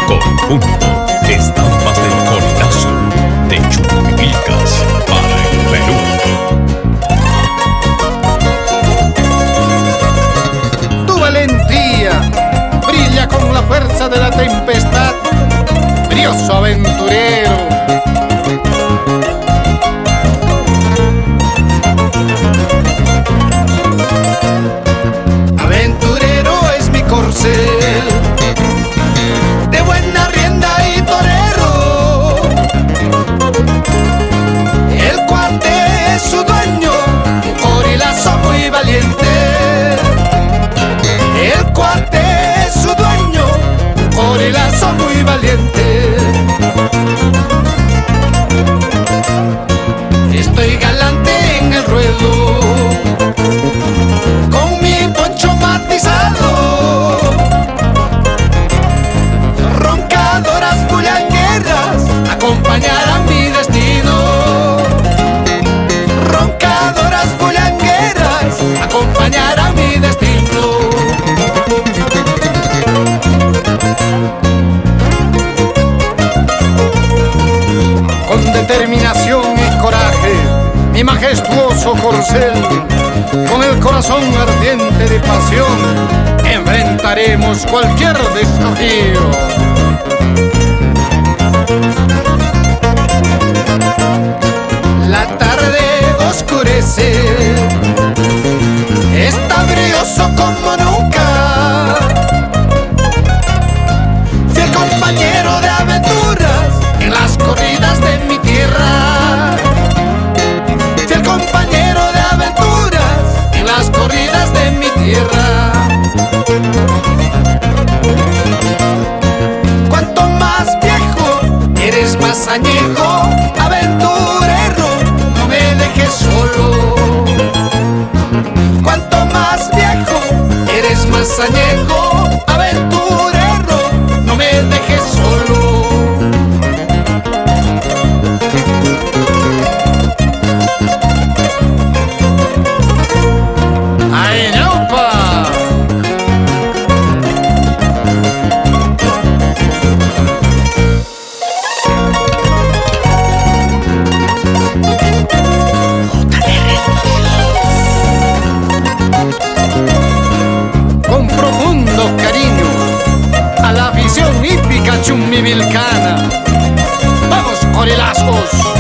Conjunto Estampas del Colilazo de Chumbivilcas para el Perú. Tu valentía brilla con la fuerza de la tempestad, brioso aventurero. Aventurero es mi corcel, de buena rienda y torero. El cuate es su dueño, un corilazo muy valiente. El cuate es su dueño, un corilazo muy valiente. Estoy galante en el ruedo, con mi poncho matizado. Roncadoras bullangueras acompañarán mi destino. Roncadoras bullangueras acompañarán mi destino. Con determinación y coraje, mi majestuoso corcel, con el corazón ardiente de pasión, enfrentaremos cualquier desafío. La tarde oscurece, está brioso como nunca. Fiel compañero de aventuras en las corridas de mi tierra. Fiel compañero de aventuras en las corridas de mi tierra. Cuanto más viejo, eres más añejo. Aventurero, no me dejes solo. Cuanto más viejo, eres más añejo. Aventurero, no me dejes solo. ¡Ay, ñaupa! Con profundo cariño a la afición hípica chumbivilcana. ¡Vamos, corilazos!